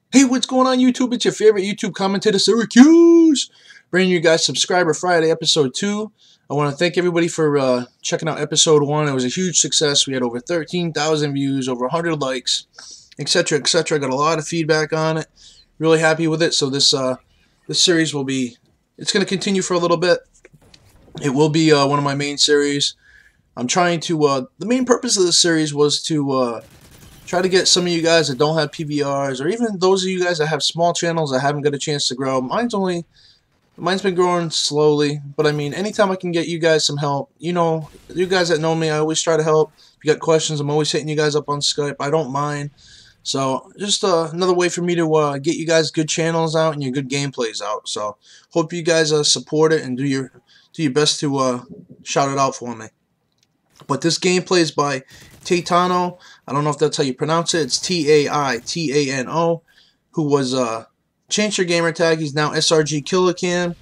Hey, what's going on, YouTube? It's your favorite YouTube commentator, Syracuse, bringing you guys Subscriber Friday, episode 2. I want to thank everybody for checking out episode 1. It was a huge success. We had over 13,000 views, over 100 likes, etc., etc. Got a lot of feedback on it. Really happy with it. So this series will be, it's going to continue for a little bit. It will be one of my main series. I'm trying to, the main purpose of this series was to try to get some of you guys that don't have PVRs, or even those of you guys that have small channels that haven't got a chance to grow. Mine's been growing slowly, but I mean, anytime I can get you guys some help, you know, you guys that know me, I always try to help. If you got questions, I'm always hitting you guys up on Skype. I don't mind. So just another way for me to get you guys good channels out and your good gameplays out. So hope you guys support it and do your best to shout it out for me. But this gameplay is by Taitano. I don't know if that's how you pronounce it. It's Taitano, who was changed her gamer tag. He's now SRG KIllaCam.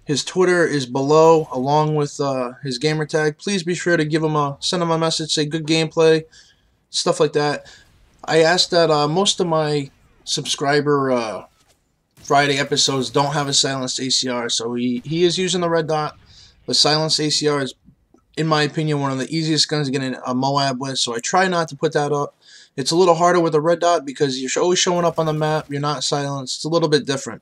His Twitter is below, along with his gamer tag. Please be sure to give him send him a message, say good gameplay, stuff like that. I asked that most of my subscriber Friday episodes don't have a silenced ACR, so he is using the red dot. The silenced ACR is, in my opinion, one of the easiest guns to get a MOAB with, so I try not to put that up. It's a little harder with a red dot because you're always showing up on the map, you're not silenced. It's a little bit different.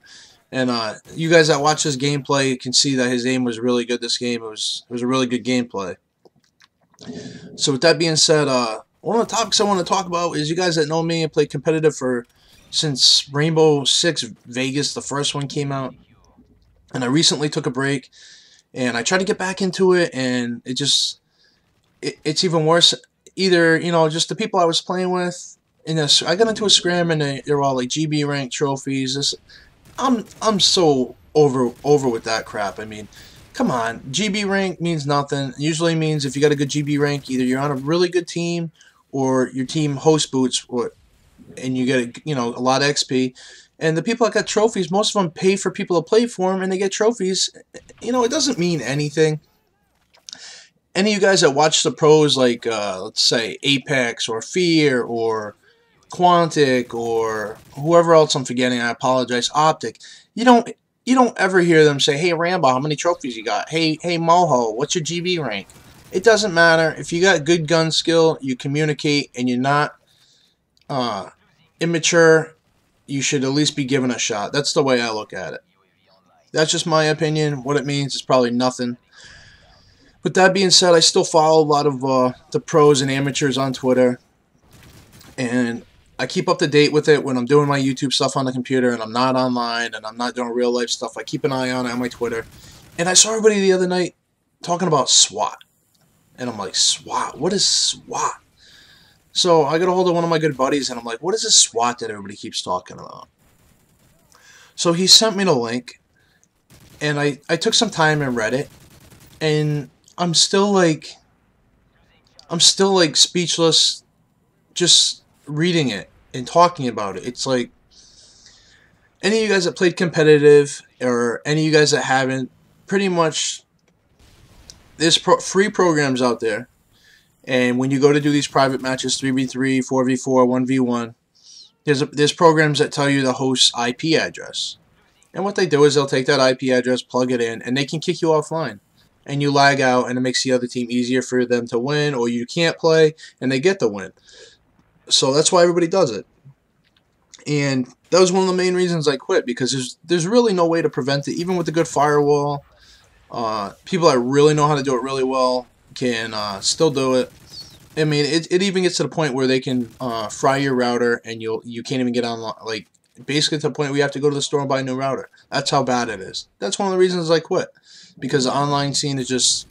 And you guys that watch this gameplay can see that his aim was really good this game. It was a really good gameplay. So with that being said, one of the topics I want to talk about is, you guys that know me, I played competitive since Rainbow Six Vegas, the first one came out. And I recently took a break. And I tried to get back into it, and it's even worse. Either, you know, just the people I was playing with, I got into a scrim, and they're all like GB rank trophies. I'm so over with that crap. I mean, come on, GB rank means nothing. It usually means if you got a good GB rank, either you're on a really good team, or your team host boots, and you get a lot of XP. And the people that got trophies, most of them pay for people to play for them, and they get trophies. You know, it doesn't mean anything. Any of you guys that watch the pros, like, let's say, Apex, or Fear, or Quantic, or whoever else I'm forgetting, I apologize, Optic, you don't ever hear them say, hey, Rambo, how many trophies you got? Hey, Moho, what's your GB rank? It doesn't matter. If you got good gun skill, you communicate, and you're not immature, you should at least be given a shot. That's the way I look at it. That's just my opinion. What it means is probably nothing. With that being said, I still follow a lot of the pros and amateurs on Twitter. And I keep up to date with it when I'm doing my YouTube stuff on the computer and I'm not online and I'm not doing real life stuff. I keep an eye on it on my Twitter. And I saw everybody the other night talking about SWAT. And I'm like, SWAT? What is SWAT? So I got a hold of one of my good buddies, and I'm like, what is this SWAT that everybody keeps talking about? So he sent me the link, and I took some time and read it, and I'm still like speechless just reading it and talking about it. It's like, any of you guys that played competitive, or any of you guys that haven't, pretty much there's free programs out there. And when you go to do these private matches, 3v3, 4v4, 1v1, there's programs that tell you the host's IP address. And what they do is they'll take that IP address, plug it in, and they can kick you offline. And you lag out, and it makes the other team easier for them to win, or you can't play, and they get the win. So that's why everybody does it. And that was one of the main reasons I quit, because there's really no way to prevent it, even with a good firewall. People that really know how to do it really well can still do it. I mean, it even gets to the point where they can fry your router, and you can't even get online. Like, basically to the point where you have to go to the store and buy a new router. That's how bad it is. That's one of the reasons I quit, because the online scene is just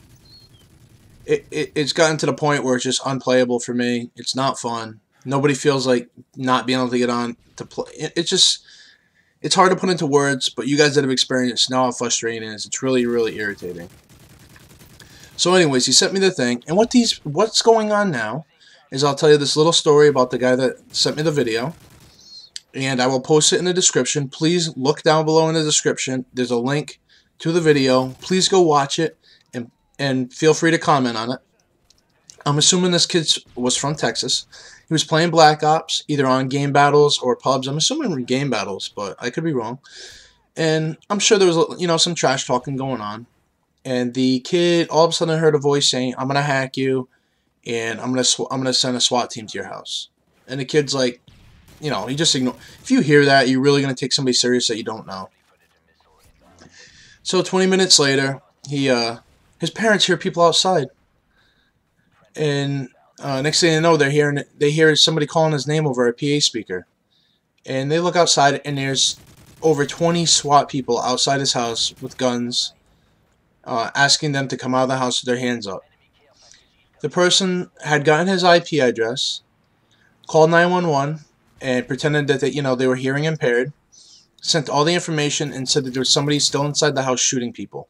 it's gotten to the point where it's just unplayable for me. It's not fun. Nobody feels like not being able to get on to play. It's hard to put into words, but you guys that have experienced know how frustrating it is. It's really, really irritating. So anyways, he sent me the thing, and what's going on now is, I'll tell you this little story about the guy that sent me the video, and I will post it in the description. Please look down below in the description. There's a link to the video. Please go watch it, and feel free to comment on it. I'm assuming this kid was from Texas. He was playing Black Ops, either on game battles or pubs. I'm assuming game battles, but I could be wrong. And I'm sure there was, you know, some trash talking going on. And the kid all of a sudden heard a voice saying, "I'm gonna hack you, and I'm gonna send a SWAT team to your house." And the kid's like, you know, he just ignore. If you hear that, you're really gonna take somebody serious that you don't know. So 20 minutes later, his parents hear people outside, and next thing they know, they hear somebody calling his name over a PA speaker, and they look outside, and there's over 20 SWAT people outside his house with guns. Asking them to come out of the house with their hands up. The person had gotten his IP address, called 911, and pretended that they were hearing impaired, sent all the information, and said that there was somebody still inside the house shooting people.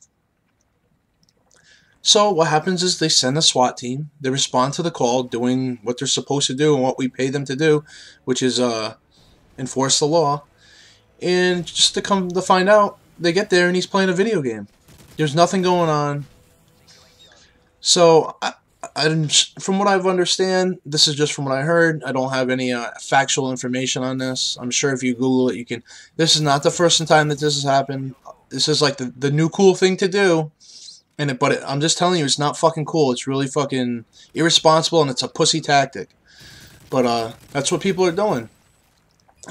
So what happens is they send a SWAT team. They respond to the call, doing what they're supposed to do and what we pay them to do, which is enforce the law. And just to come to find out, they get there and he's playing a video game. There's nothing going on. So, from what I understand, this is just from what I heard. I don't have any factual information on this. I'm sure if you Google it, you can. This is not the first time that this has happened. This is like the new cool thing to do. I'm just telling you, it's not fucking cool. It's really fucking irresponsible, and it's a pussy tactic. But that's what people are doing.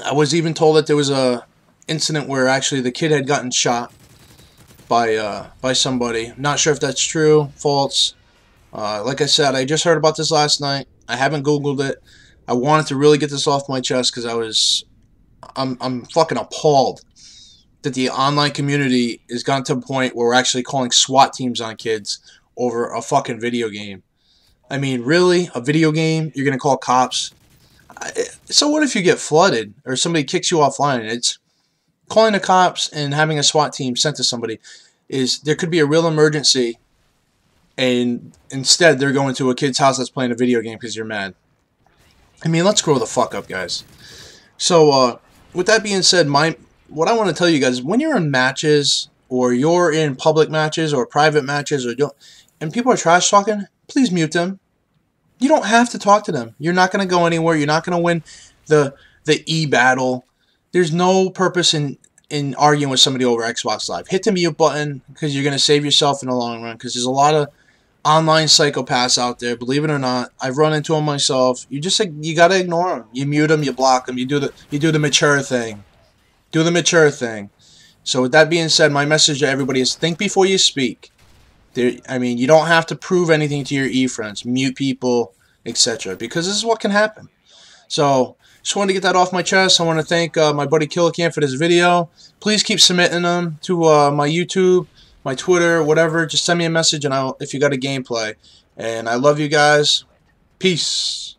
I was even told that there was a incident where actually the kid had gotten shot by somebody. Not sure if that's true, false. Like I said, I just heard about this last night. I haven't Googled it. I wanted to really get this off my chest because I'm fucking appalled that the online community has gotten to a point where we're actually calling SWAT teams on kids over a fucking video game. I mean, really? A video game? You're gonna call cops? So what if you get flooded or somebody kicks you offline? It's calling the cops and having a SWAT team sent to somebody is there could be a real emergency, and instead they're going to a kid's house that's playing a video game because you're mad. I mean, let's grow the fuck up, guys. So with that being said, what I want to tell you guys is when you're in matches or you're in public matches or private matches and people are trash talking, please mute them. You don't have to talk to them. You're not going to go anywhere. You're not going to win the e-battle. There's no purpose in arguing with somebody over Xbox Live. Hit the mute button because you're going to save yourself in the long run, because there's a lot of online psychopaths out there, believe it or not. I've run into them myself. You got to ignore them. You mute them, you block them, you do the mature thing. Do the mature thing. So with that being said, my message to everybody is think before you speak. I mean, you don't have to prove anything to your e-friends, mute people, etc. because this is what can happen. So just wanted to get that off my chest. I want to thank my buddy KIllaCam for this video. Please keep submitting them to my YouTube, my Twitter, whatever. Just send me a message and if you got a gameplay. And I love you guys. Peace.